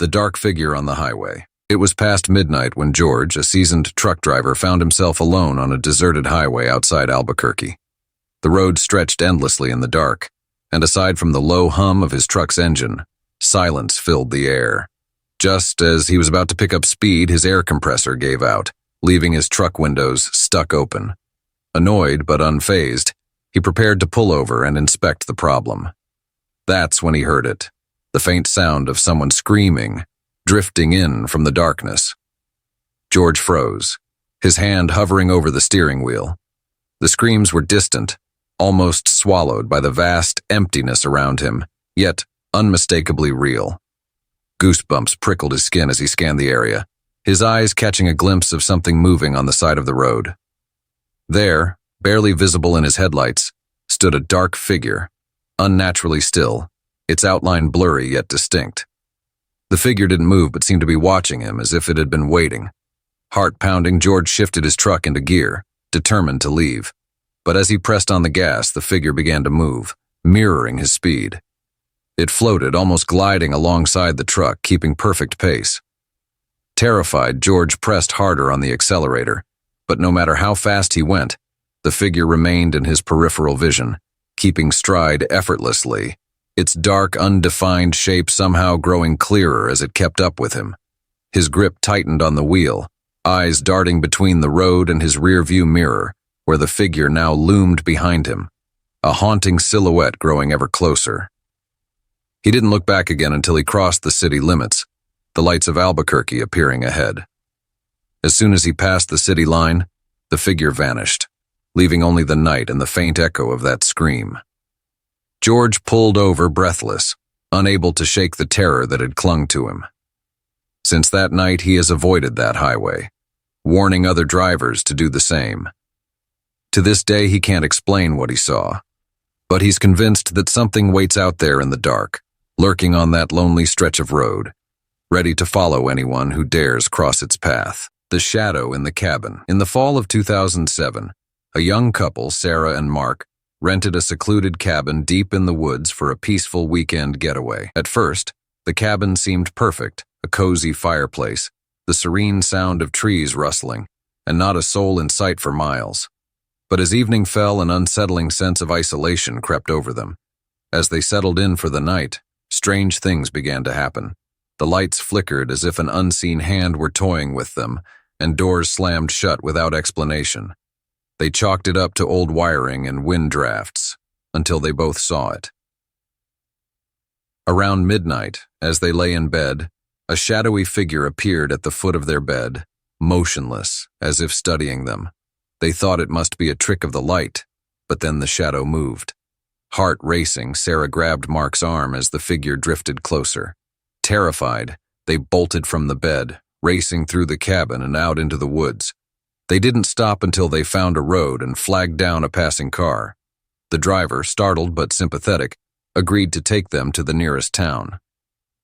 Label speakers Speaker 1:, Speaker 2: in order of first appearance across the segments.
Speaker 1: The dark figure on the highway. It was past midnight when George, a seasoned truck driver, found himself alone on a deserted highway outside Albuquerque. The road stretched endlessly in the dark, and aside from the low hum of his truck's engine, silence filled the air. Just as he was about to pick up speed, his air compressor gave out, leaving his truck windows stuck open. Annoyed but unfazed, he prepared to pull over and inspect the problem. That's when he heard it, the faint sound of someone screaming, drifting in from the darkness. George froze, his hand hovering over the steering wheel. The screams were distant, almost swallowed by the vast emptiness around him, yet unmistakably real. Goosebumps prickled his skin as he scanned the area, his eyes catching a glimpse of something moving on the side of the road. There, barely visible in his headlights, stood a dark figure, unnaturally still, its outline blurry yet distinct. The figure didn't move but seemed to be watching him as if it had been waiting. Heart pounding, George shifted his truck into gear, determined to leave. But as he pressed on the gas, the figure began to move, mirroring his speed. It floated, almost gliding alongside the truck, keeping perfect pace. Terrified, George pressed harder on the accelerator, but no matter how fast he went, the figure remained in his peripheral vision, keeping stride effortlessly, its dark, undefined shape somehow growing clearer as it kept up with him. His grip tightened on the wheel, eyes darting between the road and his rearview mirror, where the figure now loomed behind him, a haunting silhouette growing ever closer. He didn't look back again until he crossed the city limits, the lights of Albuquerque appearing ahead. As soon as he passed the city line, the figure vanished, leaving only the night and the faint echo of that scream. George pulled over breathless, unable to shake the terror that had clung to him. Since that night, he has avoided that highway, warning other drivers to do the same. To this day, he can't explain what he saw, but he's convinced that something waits out there in the dark, lurking on that lonely stretch of road, ready to follow anyone who dares cross its path. The shadow in the cabin. In the fall of 2007, a young couple, Sarah and Mark, rented a secluded cabin deep in the woods for a peaceful weekend getaway. At first, the cabin seemed perfect, a cozy fireplace, the serene sound of trees rustling, and not a soul in sight for miles. But as evening fell, an unsettling sense of isolation crept over them. As they settled in for the night, strange things began to happen. The lights flickered as if an unseen hand were toying with them, and doors slammed shut without explanation. They chalked it up to old wiring and wind drafts, until they both saw it. Around midnight, as they lay in bed, a shadowy figure appeared at the foot of their bed, motionless, as if studying them. They thought it must be a trick of the light, but then the shadow moved. Heart racing, Sarah grabbed Mark's arm as the figure drifted closer. Terrified, they bolted from the bed, racing through the cabin and out into the woods. They didn't stop until they found a road and flagged down a passing car. The driver, startled but sympathetic, agreed to take them to the nearest town.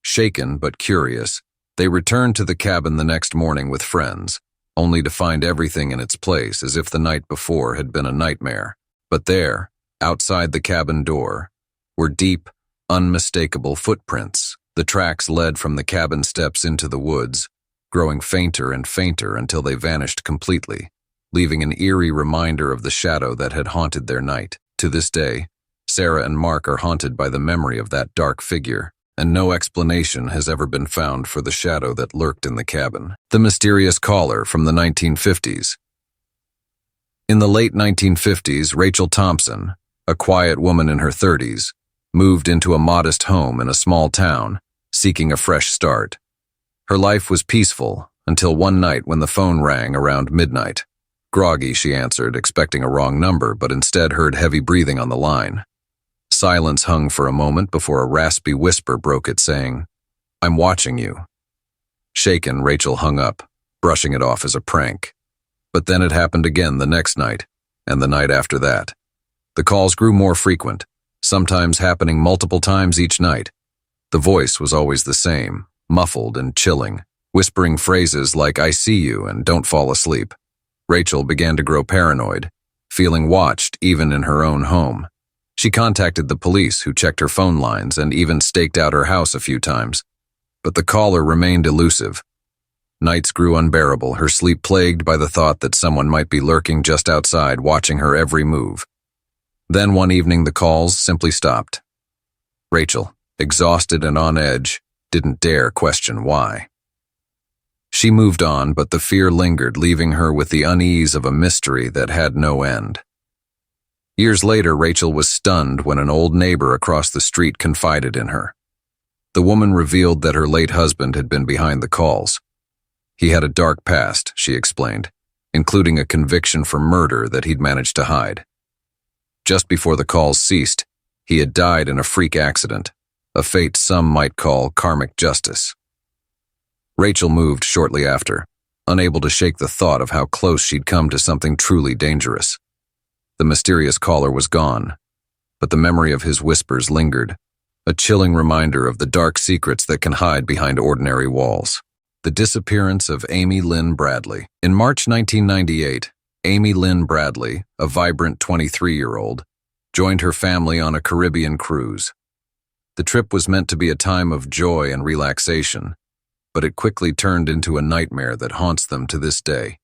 Speaker 1: Shaken but curious, they returned to the cabin the next morning with friends, only to find everything in its place as if the night before had been a nightmare. But there, outside the cabin door, were deep, unmistakable footprints. The tracks led from the cabin steps into the woods, growing fainter and fainter until they vanished completely, leaving an eerie reminder of the shadow that had haunted their night. To this day, Sarah and Mark are haunted by the memory of that dark figure, and no explanation has ever been found for the shadow that lurked in the cabin. The mysterious caller from the 1950s. In the late 1950s, Rachel Thompson, a quiet woman in her 30s, moved into a modest home in a small town, seeking a fresh start. Her life was peaceful until one night when the phone rang around midnight. Groggy, she answered, expecting a wrong number, but instead heard heavy breathing on the line. Silence hung for a moment before a raspy whisper broke it, saying, "I'm watching you." Shaken, Rachel hung up, brushing it off as a prank. But then it happened again the next night, and the night after that. The calls grew more frequent, sometimes happening multiple times each night. The voice was always the same, muffled and chilling, whispering phrases like "I see you" and "Don't fall asleep." Rachel began to grow paranoid, feeling watched even in her own home. She contacted the police, who checked her phone lines and even staked out her house a few times. but the caller remained elusive. Nights grew unbearable, her sleep plagued by the thought that someone might be lurking just outside, watching her every move. Then one evening the calls simply stopped. Rachel, exhausted and on edge, didn't dare question why. She moved on, but the fear lingered, leaving her with the unease of a mystery that had no end. Years later, Rachel was stunned when an old neighbor across the street confided in her. The woman revealed that her late husband had been behind the calls. He had a dark past, she explained, including a conviction for murder that he'd managed to hide. Just before the calls ceased, he had died in a freak accident, a fate some might call karmic justice. Rachel moved shortly after, unable to shake the thought of how close she'd come to something truly dangerous. The mysterious caller was gone, but the memory of his whispers lingered, a chilling reminder of the dark secrets that can hide behind ordinary walls. The disappearance of Amy Lynn Bradley. In March 1998, Amy Lynn Bradley, a vibrant 23-year-old, joined her family on a Caribbean cruise. The trip was meant to be a time of joy and relaxation, but it quickly turned into a nightmare that haunts them to this day.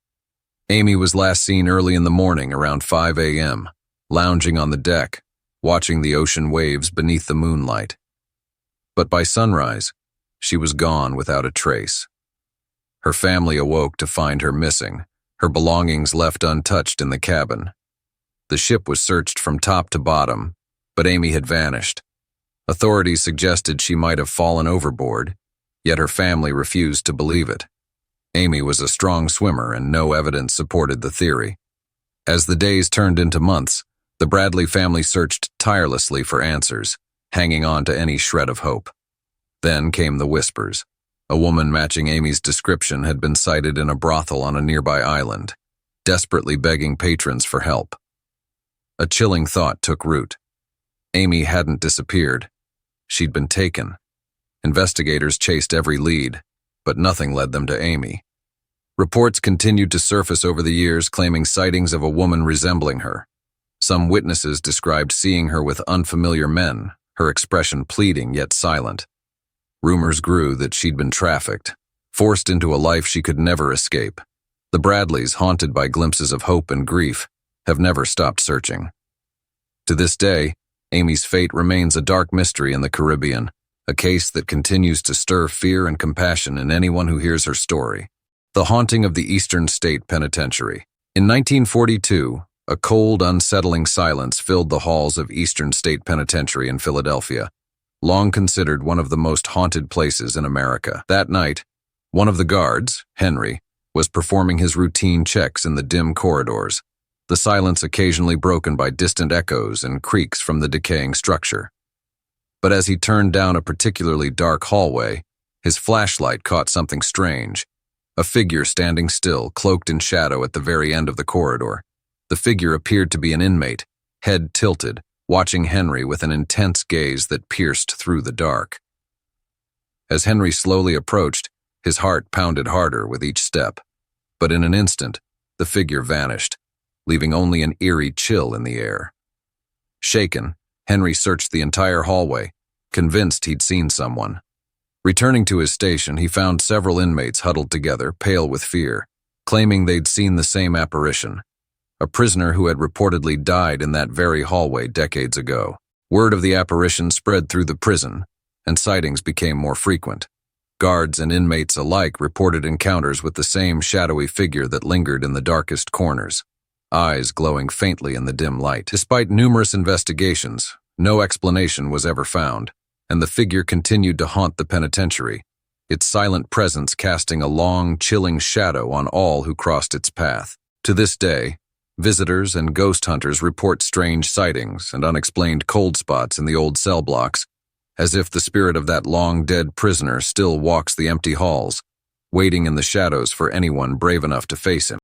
Speaker 1: Amy was last seen early in the morning around 5 a.m., lounging on the deck, watching the ocean waves beneath the moonlight. But by sunrise, she was gone without a trace. Her family awoke to find her missing, her belongings left untouched in the cabin. The ship was searched from top to bottom, but Amy had vanished. Authorities suggested she might have fallen overboard, yet her family refused to believe it. Amy was a strong swimmer and no evidence supported the theory. As the days turned into months, the Bradley family searched tirelessly for answers, hanging on to any shred of hope. Then came the whispers. A woman matching Amy's description had been sighted in a brothel on a nearby island, desperately begging patrons for help. A chilling thought took root. Amy hadn't disappeared. She'd been taken. Investigators chased every lead, but nothing led them to Amy. Reports continued to surface over the years, claiming sightings of a woman resembling her. Some witnesses described seeing her with unfamiliar men, her expression pleading yet silent. Rumors grew that she'd been trafficked, forced into a life she could never escape. The Bradleys, haunted by glimpses of hope and grief, have never stopped searching. To this day, Amy's fate remains a dark mystery in the Caribbean, a case that continues to stir fear and compassion in anyone who hears her story. The haunting of the Eastern State Penitentiary. In 1942, a cold, unsettling silence filled the halls of Eastern State Penitentiary in Philadelphia, long considered one of the most haunted places in America. That night, one of the guards, Henry, was performing his routine checks in the dim corridors, the silence occasionally broken by distant echoes and creaks from the decaying structure. But as he turned down a particularly dark hallway, his flashlight caught something strange. A figure standing still, cloaked in shadow at the very end of the corridor. The figure appeared to be an inmate, head tilted, watching Henry with an intense gaze that pierced through the dark. As Henry slowly approached, his heart pounded harder with each step. But in an instant, the figure vanished, leaving only an eerie chill in the air. Shaken, Henry searched the entire hallway, convinced he'd seen someone. Returning to his station, he found several inmates huddled together, pale with fear, claiming they'd seen the same apparition, a prisoner who had reportedly died in that very hallway decades ago. Word of the apparition spread through the prison, and sightings became more frequent. Guards and inmates alike reported encounters with the same shadowy figure that lingered in the darkest corners, eyes glowing faintly in the dim light. Despite numerous investigations, no explanation was ever found, and the figure continued to haunt the penitentiary, its silent presence casting a long, chilling shadow on all who crossed its path. To this day, visitors and ghost hunters report strange sightings and unexplained cold spots in the old cell blocks, as if the spirit of that long-dead prisoner still walks the empty halls, waiting in the shadows for anyone brave enough to face him.